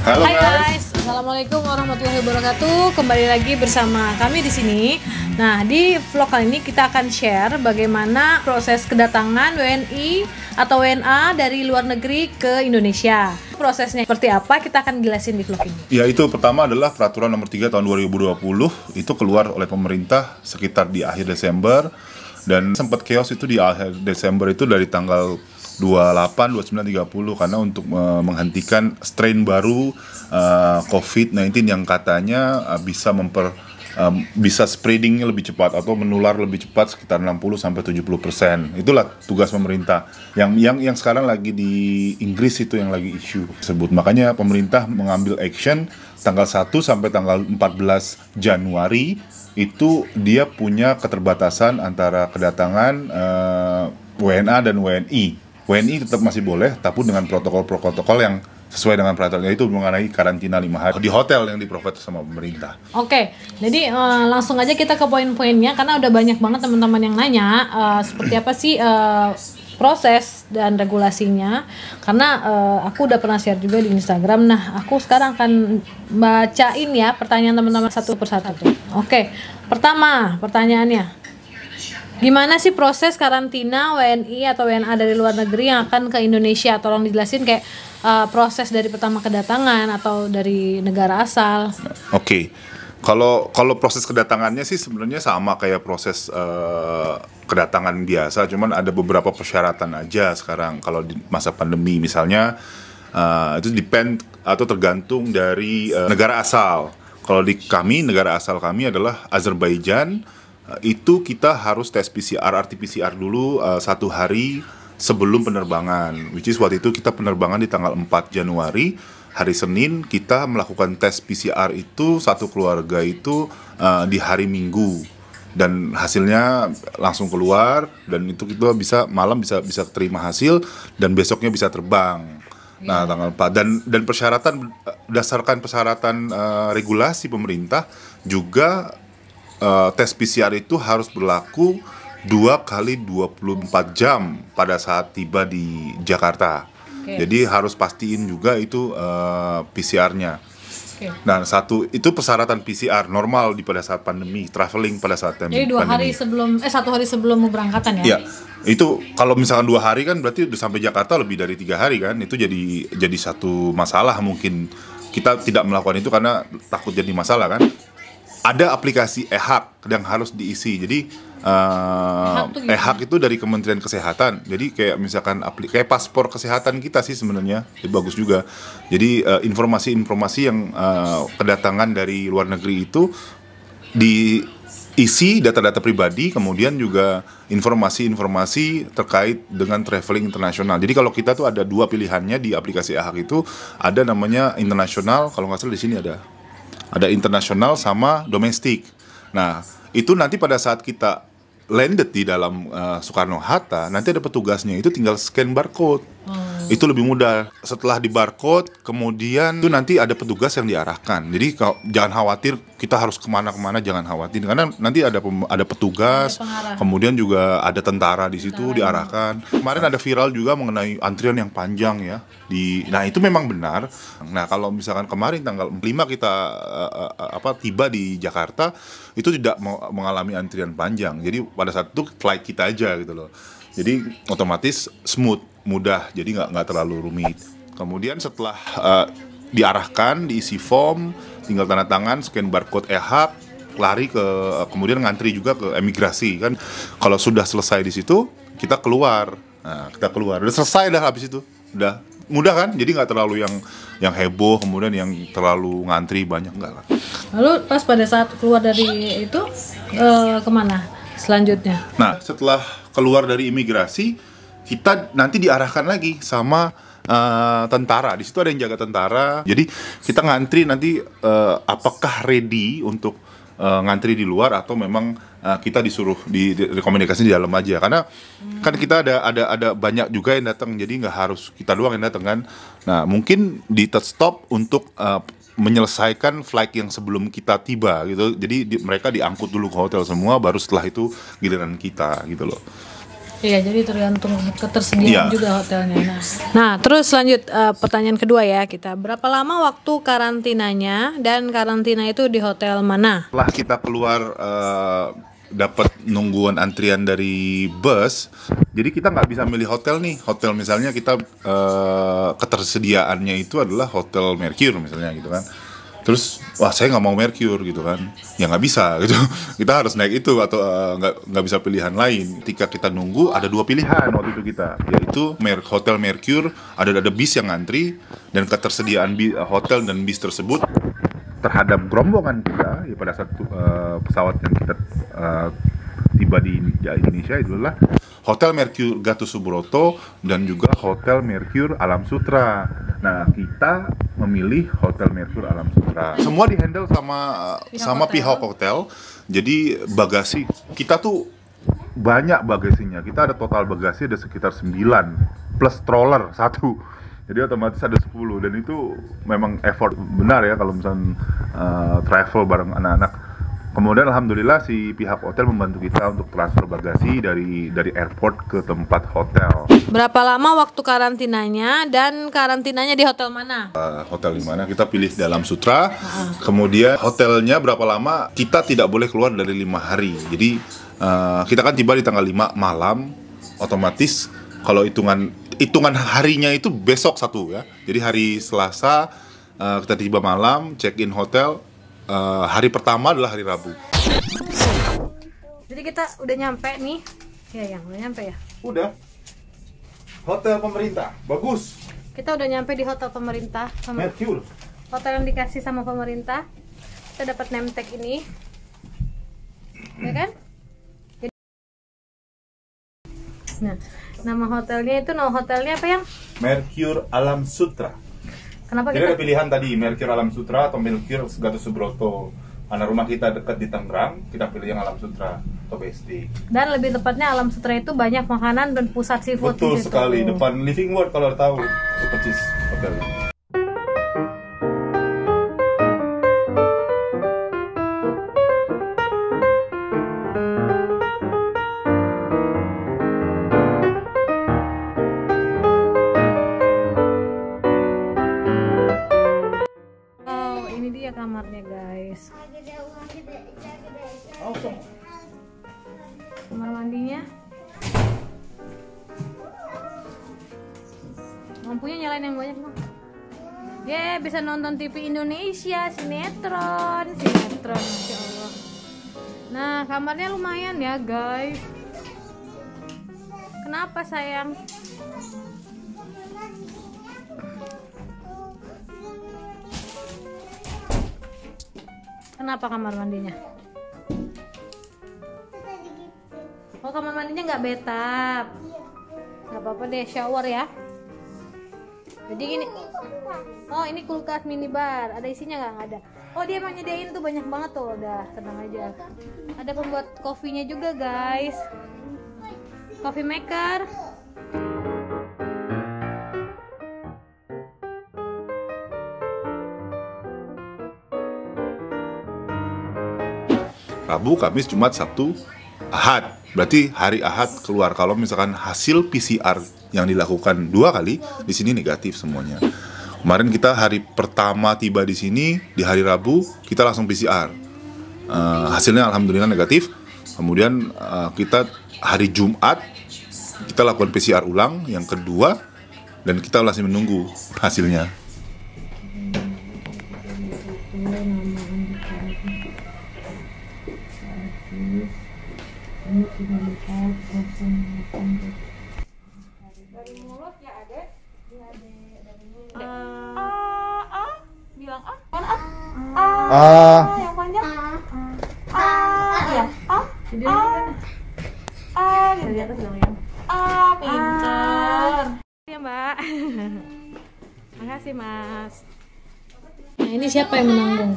Halo Hai guys. guys, assalamualaikum warahmatullahi wabarakatuh. Kembali lagi bersama kami di sini. Nah, di vlog kali ini kita akan share bagaimana proses kedatangan WNI atau WNA dari luar negeri ke Indonesia. Prosesnya seperti apa kita akan jelasin di vlog ini. Ya, itu pertama adalah peraturan nomor 3 tahun 2020 itu keluar oleh pemerintah sekitar di akhir Desember, dan sempat chaos itu di akhir Desember itu dari tanggal 28, 29, 30 karena untuk menghentikan strain baru COVID-19 yang katanya bisa spreadingnya lebih cepat atau menular lebih cepat sekitar 60-70%. Itulah tugas pemerintah. Yang sekarang lagi di Inggris itu yang lagi isu tersebut. Makanya pemerintah mengambil action tanggal 1 sampai tanggal 14 Januari itu dia punya keterbatasan antara kedatangan WNA dan WNI. WNI tetap masih boleh, tapi dengan protokol yang sesuai dengan peraturan, yaitu mengenai karantina 5 hari di hotel yang di-provide sama pemerintah. Oke, jadi langsung aja kita ke poin-poinnya karena udah banyak banget teman-teman yang nanya seperti apa sih proses dan regulasinya. Karena aku udah pernah share juga di Instagram. Nah, aku sekarang akan bacain ya pertanyaan teman-teman satu persatu. Oke, pertama pertanyaannya, gimana sih proses karantina WNI atau WNA dari luar negeri yang akan ke Indonesia? Tolong dijelasin kayak proses dari pertama kedatangan atau dari negara asal. Oke. Kalau proses kedatangannya sih sebenarnya sama kayak proses kedatangan biasa, cuman ada beberapa persyaratan aja sekarang kalau di masa pandemi. Misalnya itu depend atau tergantung dari negara asal. Kalau di kami, negara asal kami adalah Azerbaijan. Itu kita harus tes PCR, RT-PCR dulu 1 hari sebelum penerbangan, which is waktu itu kita penerbangan di tanggal 4 Januari, hari Senin kita melakukan tes PCR itu satu keluarga itu di hari Minggu, dan hasilnya langsung keluar, dan itu kita bisa terima hasil dan besoknya bisa terbang. Nah, tanggal 4 dan persyaratan berdasarkan persyaratan regulasi pemerintah juga tes PCR itu harus berlaku 2 kali 24 jam pada saat tiba di Jakarta. Jadi harus pastiin juga itu PCR-nya. Nah, itu persyaratan PCR normal pada saat pandemi, traveling pada saat pandemi. Jadi 1 hari sebelum berangkatan ya? Iya, itu kalau misalkan 2 hari kan berarti udah sampai Jakarta lebih dari 3 hari kan, itu jadi satu masalah. Mungkin kita tidak melakukan itu karena takut jadi masalah kan. Ada aplikasi e-hak yang harus diisi. Jadi e-hak itu dari Kementerian Kesehatan. Jadi kayak misalkan kayak paspor kesehatan kita sih sebenarnya. Itu bagus juga. Jadi informasi-informasi yang kedatangan dari luar negeri itu diisi data-data pribadi, kemudian juga informasi-informasi terkait dengan traveling internasional. Jadi kalau kita tuh ada 2 pilihannya di aplikasi e-hak itu, ada namanya internasional, kalau nggak salah di sini ada internasional sama domestik. Nah, itu nanti pada saat kita landed di dalam Soekarno-Hatta, nanti ada petugasnya, itu tinggal scan barcode. Itu lebih mudah. Setelah di barcode, kemudian itu nanti ada petugas yang diarahkan. Jadi jangan khawatir kita harus kemana-kemana, jangan khawatir karena nanti ada petugas, kemudian juga ada tentara di situ diarahkan. Kemarin ada viral juga mengenai antrian yang panjang ya. Nah, itu memang benar. Nah, kalau misalkan kemarin tanggal 5 kita tiba di Jakarta, itu tidak mengalami antrian panjang. Jadi pada saat itu flight kita aja gitu loh. Jadi otomatis smooth, mudah, jadi nggak terlalu rumit. Kemudian setelah diarahkan, diisi form, tinggal tanda tangan, scan barcode e-hak, lari kemudian ngantri juga ke imigrasi kan. Kalau sudah selesai di situ, kita keluar. Nah, kita keluar. Udah selesai dah habis itu. Udah mudah kan? Jadi nggak terlalu yang heboh, kemudian yang terlalu ngantri banyak, enggak lah. Lalu pas pada saat keluar dari itu kemana selanjutnya? Nah, setelah keluar dari imigrasi, kita nanti diarahkan lagi sama tentara. Di situ ada yang jaga tentara. Jadi kita ngantri nanti apakah ready untuk ngantri di luar atau memang kita disuruh direkomendasi di dalam aja. Karena kan kita ada banyak juga yang datang, jadi nggak harus kita doang yang datang kan. Nah, mungkin di stop untuk menyelesaikan flight yang sebelum kita tiba gitu. Jadi mereka diangkut dulu ke hotel semua, baru setelah itu giliran kita gitu loh. Iya, jadi tergantung ketersediaan Iya. juga hotelnya. Nah, terus lanjut pertanyaan kedua ya kita. Berapa lama waktu karantinanya dan karantina itu di hotel mana? Setelah kita keluar dapat nungguan antrian dari bus, jadi kita nggak bisa milih hotel nih. Hotel misalnya kita ketersediaannya itu adalah hotel Mercure misalnya gitu kan. Terus wah saya nggak mau Mercure gitu kan, ya nggak bisa gitu. Kita harus naik itu atau nggak bisa pilihan lain. Ketika kita nunggu ada dua pilihan waktu itu kita, yaitu hotel Mercure, ada bis yang ngantri, dan ketersediaan hotel dan bis tersebut terhadap gerombongan kita ya pada saat pesawat yang kita tiba di Indonesia itu adalah Hotel Mercure Gatot Subroto dan juga Hotel Mercure Alam Sutra. Nah, kita memilih Hotel Mercure Alam Sutra. Semua dihandle sama pihak hotel. Jadi bagasi kita tuh banyak bagasinya. Kita ada total bagasi ada sekitar 9 plus stroller 1. Jadi otomatis ada 10 dan itu memang effort benar ya kalau misalnya travel bareng anak-anak. Kemudian alhamdulillah si pihak hotel membantu kita untuk transfer bagasi dari airport ke tempat hotel. Berapa lama waktu karantinanya dan karantinanya di hotel mana? Hotel di mana? Kita pilih dalam Sutra. Kemudian hotelnya berapa lama? Kita tidak boleh keluar dari 5 hari. Jadi kita kan tiba di tanggal 5 malam, otomatis kalau hitungan harinya itu besok 1 ya. Jadi hari Selasa kita tiba malam, check in hotel. Hari pertama adalah hari Rabu. Jadi kita udah nyampe nih. Ya, udah nyampe ya. Udah. Hotel pemerintah, bagus. Kita udah nyampe di hotel pemerintah. Mercure. Hotel yang dikasih sama pemerintah. Kita dapat name tag ini. Ya kan? Jadi, nah, nama hotelnya itu apa yang? Mercure Alam Sutra. Kenapa Jadi kita? ada pilihan tadi, Mercure Alam Sutra atau Mercure Gatot Subroto. Karena rumah kita dekat di Tangerang, kita pilih yang Alam Sutra atau BSD. Dan lebih tepatnya Alam Sutra itu banyak makanan dan pusat seafood. Betul di situ. sekali, depan Living World kalau tahu, Super Cheese Hotel. Oh, ini dia kamarnya guys. Kamar mandinya. Lampunya nyalain yang banyak bang. Bisa nonton TV Indonesia, sinetron, masya Allah. Nah, kamarnya lumayan ya guys. Kenapa sayang? Kenapa kamar mandinya? Oh, kamar mandinya nggak bathtub. Nggak apa-apa deh, shower ya. Jadi gini. Oh, ini kulkas minibar. Ada isinya nggak? Nggak ada. Oh, dia emang nyediain tuh banyak banget tuh. Udah, tenang aja. Ada pembuat kopinya juga guys. Coffee maker. Rabu, Kamis, Jumat, Sabtu, Ahad. Berarti hari Ahad keluar. Kalau misalkan hasil PCR yang dilakukan 2 kali, di sini negatif semuanya. Kemarin kita hari pertama tiba di sini, di hari Rabu kita langsung PCR. Hasilnya alhamdulillah negatif. Kemudian kita hari Jumat kita lakukan PCR ulang yang kedua dan kita masih menunggu hasilnya. Dari mulut ya adek, bilang yang panjang ya jadi di atas dong yang pintar ya mbak. Makasih mas. Nah ini siapa yang menanggung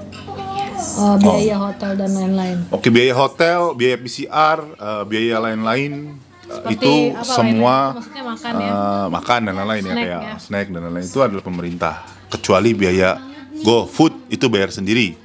biaya hotel dan lain-lain? Oke, biaya hotel, biaya PCR, biaya lain-lain itu semua maksudnya makan ya? Makan dan lain-lain ya, Snack kayak ya? snack dan lain-lain itu adalah pemerintah. Kecuali biaya GoFood itu bayar sendiri.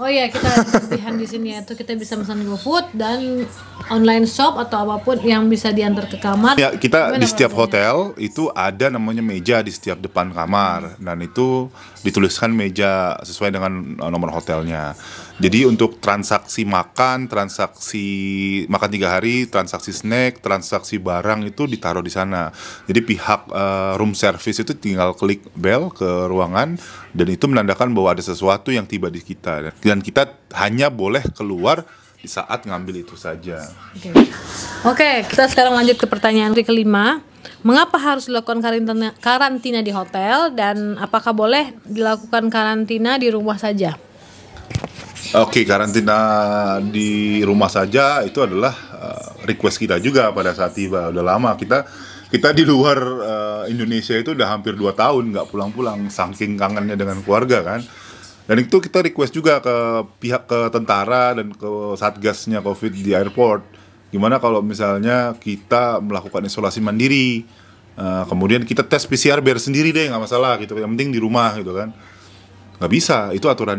Oh iya, kita ada pilihan di sini yaitu kita bisa pesan GoFood dan online shop atau apapun yang bisa diantar ke kamar. Ya, kita Gimana di setiap rasanya? hotel itu ada namanya meja di setiap depan kamar dan itu dituliskan meja sesuai dengan nomor hotelnya. Jadi untuk transaksi makan 3 hari, transaksi snack, transaksi barang itu ditaruh di sana. Jadi pihak room service itu tinggal klik bell ke ruangan dan itu menandakan bahwa ada sesuatu yang tiba di kita dan kita hanya boleh keluar di saat ngambil itu saja. Oke, kita sekarang lanjut ke pertanyaan kelima. Mengapa harus dilakukan karantina di hotel dan apakah boleh dilakukan karantina di rumah saja? Oke, karantina di rumah saja itu adalah request kita juga pada saat tiba. Udah lama kita di luar Indonesia itu udah hampir 2 tahun nggak pulang-pulang, saking kangennya dengan keluarga kan. Dan itu kita request juga ke pihak ke tentara dan ke satgasnya COVID di airport. Gimana kalau misalnya kita melakukan isolasi mandiri, kemudian kita tes PCR biar sendiri deh, nggak masalah gitu. Yang penting di rumah gitu kan. Nggak bisa, itu aturan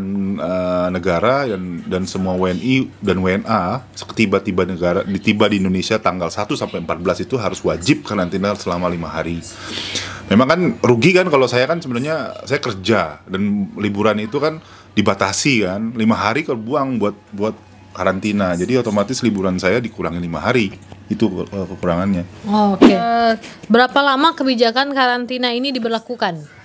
negara dan semua WNI dan WNA tiba di Indonesia tanggal 1 sampai 14 itu harus wajib karantina selama 5 hari. Memang kan rugi kan kalau saya kan sebenarnya saya kerja dan liburan itu kan dibatasi kan 5 hari kebuang buat karantina. Jadi otomatis liburan saya dikurangi 5 hari. Itu kekurangannya. Oke. Berapa lama kebijakan karantina ini diberlakukan?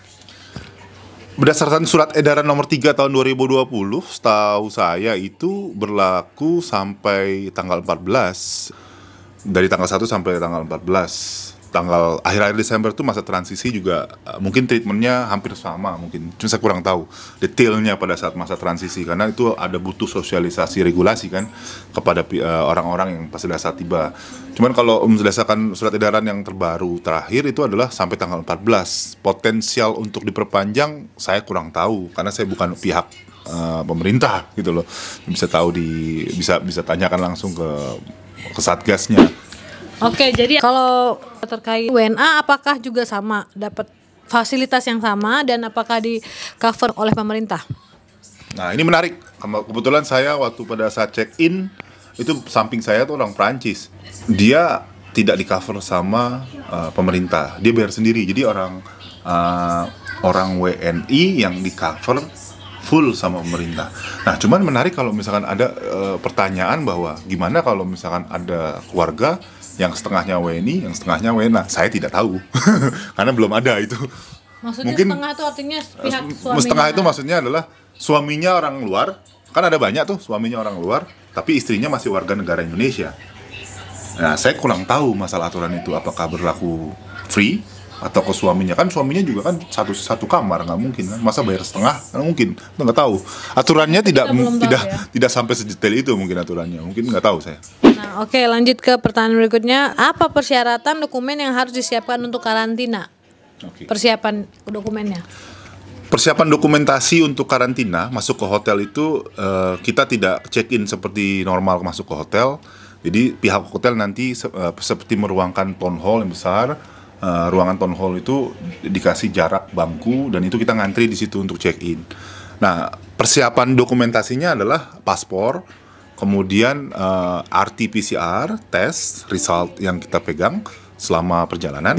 Berdasarkan surat edaran nomor 3 tahun 2020, setahu saya itu berlaku sampai tanggal 14. Dari tanggal 1 sampai tanggal 14. Tanggal akhir-akhir Desember itu masa transisi juga mungkin treatmentnya hampir sama mungkin. Cuma saya kurang tahu detailnya pada saat masa transisi karena itu ada butuh sosialisasi regulasi kan kepada orang-orang yang pada saat tiba. Cuman kalau berdasarkan surat edaran yang terbaru terakhir itu adalah sampai tanggal 14. Potensial untuk diperpanjang saya kurang tahu karena saya bukan pihak pemerintah gitu loh. Bisa tahu bisa tanyakan langsung ke satgasnya. Oke, jadi kalau terkait WNA apakah juga sama dapat fasilitas yang sama dan apakah di cover oleh pemerintah? Nah, ini menarik. Kebetulan saya waktu pada saat check-in itu samping saya tuh orang Prancis. Dia tidak di cover sama pemerintah. Dia bayar sendiri. Jadi orang WNI yang di cover full sama pemerintah. Nah, cuman menarik kalau misalkan ada pertanyaan bahwa gimana kalau misalkan ada keluarga yang setengahnya WNI, yang setengahnya WNA. Saya tidak tahu, karena belum ada itu. Maksudnya Mungkin setengah itu artinya pihak suaminya. setengah itu maksudnya adalah suaminya orang luar, kan ada banyak tuh suaminya orang luar, tapi istrinya masih warga negara Indonesia. Nah, saya kurang tahu masalah aturan itu apakah berlaku free atau ke suaminya, kan suaminya juga kan satu kamar, nggak mungkin kan, masa bayar setengah, nggak mungkin, kita nggak tahu aturannya. Tidak sampai sedetail itu mungkin aturannya, mungkin nggak tahu saya. Nah, oke, lanjut ke pertanyaan berikutnya. Apa persyaratan dokumen yang harus disiapkan untuk karantina? Persiapan dokumennya. Persiapan dokumentasi untuk karantina masuk ke hotel itu kita tidak check-in seperti normal masuk ke hotel. Jadi pihak hotel nanti seperti meruangkan town hall yang besar. Ruangan town hall itu dikasih jarak bangku dan itu kita ngantri di situ untuk check-in. Nah, persiapan dokumentasinya adalah paspor, kemudian RT-PCR test result yang kita pegang selama perjalanan,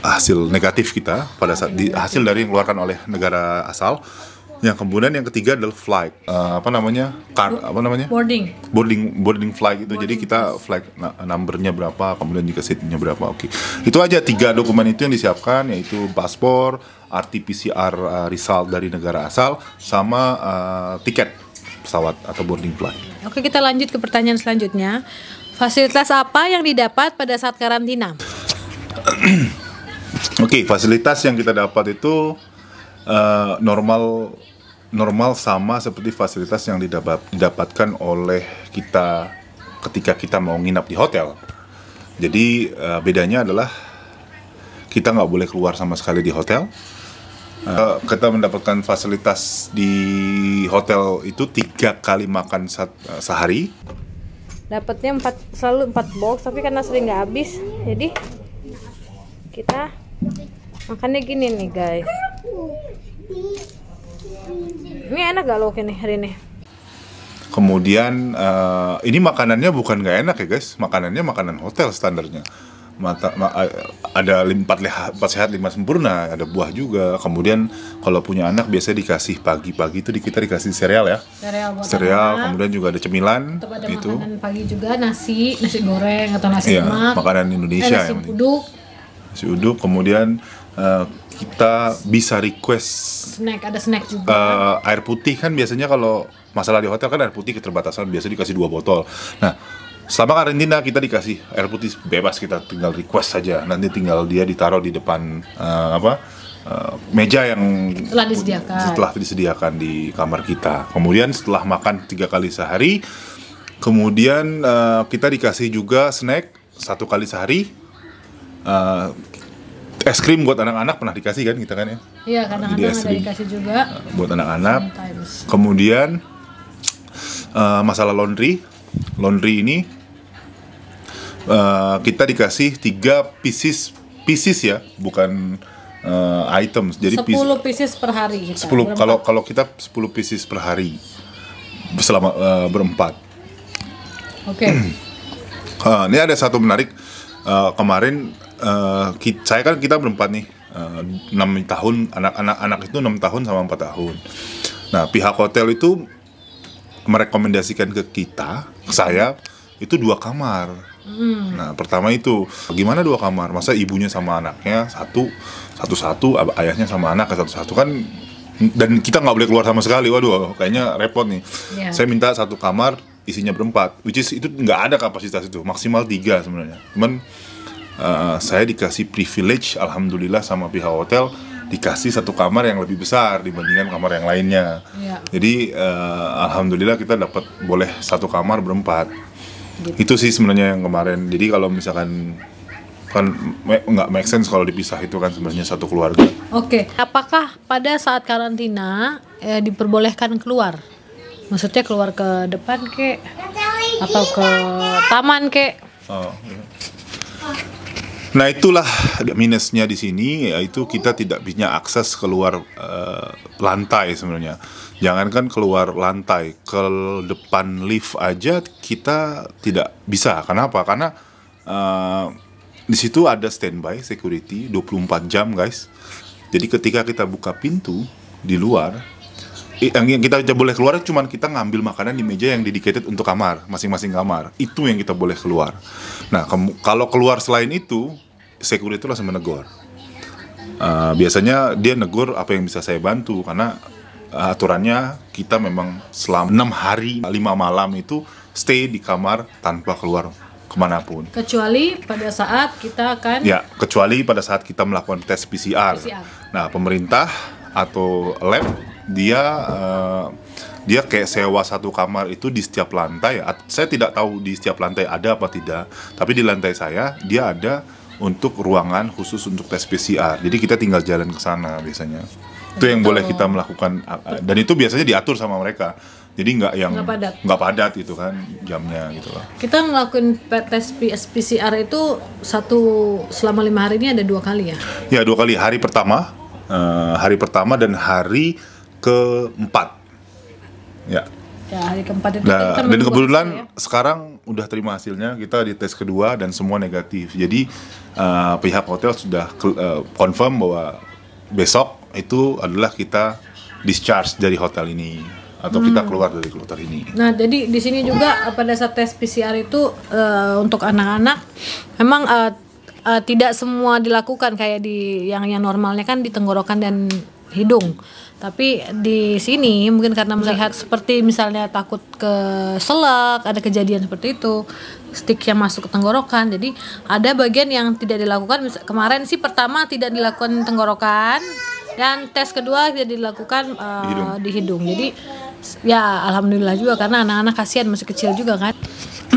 hasil negatif kita pada saat hasil dari yang dikeluarkan oleh negara asal. Yang kemudian yang ketiga adalah flight, boarding flight itu. Jadi kita flight numbernya berapa, kemudian juga seatnya berapa. Oke. Itu aja 3 dokumen itu yang disiapkan, yaitu paspor, RT-PCR result dari negara asal, sama tiket pesawat atau boarding flight. Oke, kita lanjut ke pertanyaan selanjutnya. Fasilitas apa yang didapat pada saat karantina? Oke, fasilitas yang kita dapat itu normal sama seperti fasilitas yang didapatkan oleh kita ketika kita mau nginap di hotel. Jadi bedanya adalah kita nggak boleh keluar sama sekali di hotel. Kita mendapatkan fasilitas di hotel itu 3 kali makan sehari. Dapatnya selalu 4 box, tapi karena sering nggak habis, jadi kita makannya gini nih guys. Ini enak gak loh ini hari ini? Kemudian ini makanannya bukan nggak enak ya guys, makanannya makanan hotel standarnya. Ada 4 sehat 5 sempurna, ada buah juga. Kemudian kalau punya anak biasanya dikasih pagi-pagi itu kita dikasih sereal ya. Sereal buat kemudian juga ada cemilan. ada itu makanan pagi juga, nasi goreng atau nasi lemak. Makanan Indonesia nasi uduk. Nasi uduk, kemudian kita bisa request ada snack juga. Air putih kan biasanya kalau masalah di hotel kan air putih keterbatasan, biasa dikasih 2 botol. Nah, selama karantina kita dikasih air putih bebas, kita tinggal request saja. Nanti tinggal dia ditaruh di depan meja yang setelah disediakan di kamar kita. Kemudian setelah makan 3 kali sehari, kemudian kita dikasih juga snack 1 kali sehari. Es krim buat anak-anak pernah dikasih kan kita kan ya? Iya, kadang-kadang ada dikasih juga buat anak-anak. Kemudian masalah laundry ini kita dikasih 3 pieces ya, bukan items. Jadi 10 pieces per hari kita. 10 kalau kita 10 pieces per hari selama berempat. Oke. Ini ada satu menarik kemarin kita berempat nih, 6 tahun, anak itu 6 tahun sama 4 tahun. Nah, pihak hotel itu merekomendasikan ke saya itu 2 kamar. Nah, pertama itu gimana 2 kamar? Masa ibunya sama anaknya satu, ayahnya sama anak satu kan, dan kita nggak boleh keluar sama sekali. Waduh, kayaknya repot nih. Saya minta 1 kamar isinya berempat, which is itu nggak ada kapasitas itu, maksimal 3 sebenarnya. Cuman saya dikasih privilege, alhamdulillah, sama pihak hotel, dikasih 1 kamar yang lebih besar dibandingkan kamar yang lainnya. Jadi alhamdulillah kita dapat boleh 1 kamar berempat. Itu sih sebenarnya yang kemarin. Jadi kalau misalkan kan nggak make sense kalau dipisah, itu kan sebenarnya satu keluarga. Oke. Apakah pada saat karantina diperbolehkan keluar? Maksudnya keluar ke depan kek, atau ke taman kek? Nah, itulah minusnya di sini, yaitu kita tidak punya akses keluar lantai sebenarnya. Jangankan keluar lantai, ke depan lift aja kita tidak bisa. Kenapa? Karena di situ ada standby security 24 jam, guys. Jadi ketika kita buka pintu di luar, yang kita boleh keluar cuma kita ngambil makanan di meja yang dedicated untuk kamar, masing-masing kamar. Itu yang kita boleh keluar. Nah, kalau keluar selain itu, security langsung menegur. Biasanya dia negur apa yang bisa saya bantu, karena aturannya kita memang selama 6 hari 5 malam itu stay di kamar tanpa keluar kemanapun. Kecuali pada saat kita akan... Ya, kecuali pada saat kita melakukan tes PCR. Nah, pemerintah atau lab dia kayak sewa 1 kamar itu di setiap lantai. Saya tidak tahu di setiap lantai ada apa tidak, tapi di lantai saya dia ada untuk ruangan khusus untuk tes PCR. Jadi kita tinggal jalan ke sana biasanya. Itu yang boleh kita melakukan, dan itu biasanya diatur sama mereka. Jadi nggak padat gitu kan jamnya gitu loh. Kita ngelakuin tes PCR itu selama 5 hari ini ada 2 kali ya? Ya, 2 kali. Hari pertama dan hari keempat. Ya. Ya, hari keempat itu dan kebetulan sekarang udah terima hasilnya, kita di tes kedua dan semua negatif. Jadi pihak hotel sudah confirm bahwa besok itu adalah kita discharge dari hotel ini, atau kita keluar dari hotel ini. Nah, jadi di sini juga pada saat tes PCR itu untuk anak-anak memang tidak semua dilakukan kayak di yang normalnya kan di tenggorokan dan hidung. Tapi di sini mungkin karena melihat seperti misalnya takut ke selak, ada kejadian seperti itu, stick yang masuk ke tenggorokan. Jadi ada bagian yang tidak dilakukan. Kemarin sih pertama tidak dilakukan tenggorokan, dan tes kedua tidak dilakukan di hidung. Jadi ya alhamdulillah juga, karena anak-anak kasihan masih kecil juga kan.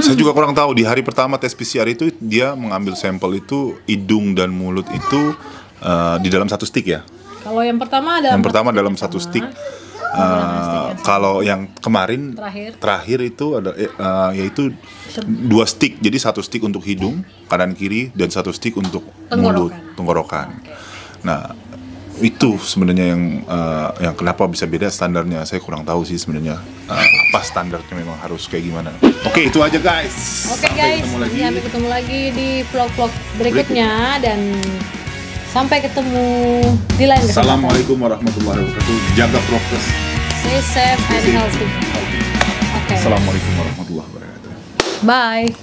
Saya juga kurang tahu, di hari pertama tes PCR itu dia mengambil sampel itu hidung dan mulut itu di dalam 1 stick ya. Kalau yang pertama dalam 1 stick. Kalau yang kemarin terakhir itu ada yaitu 2 stick. Jadi 1 stick untuk hidung kanan kiri dan 1 stick untuk mulut, tenggorokan. Nah, itu sebenarnya yang kenapa bisa beda standarnya, saya kurang tahu sih sebenarnya. apa standarnya memang harus kayak gimana. Oke, itu aja guys. Oke guys, sampai ketemu lagi di vlog-vlog berikutnya dan sampai ketemu di lain kesempatan. Assalamualaikum warahmatullahi wabarakatuh. Jaga prokes. Stay safe and healthy. Oke. Assalamualaikum warahmatullahi wabarakatuh. Bye.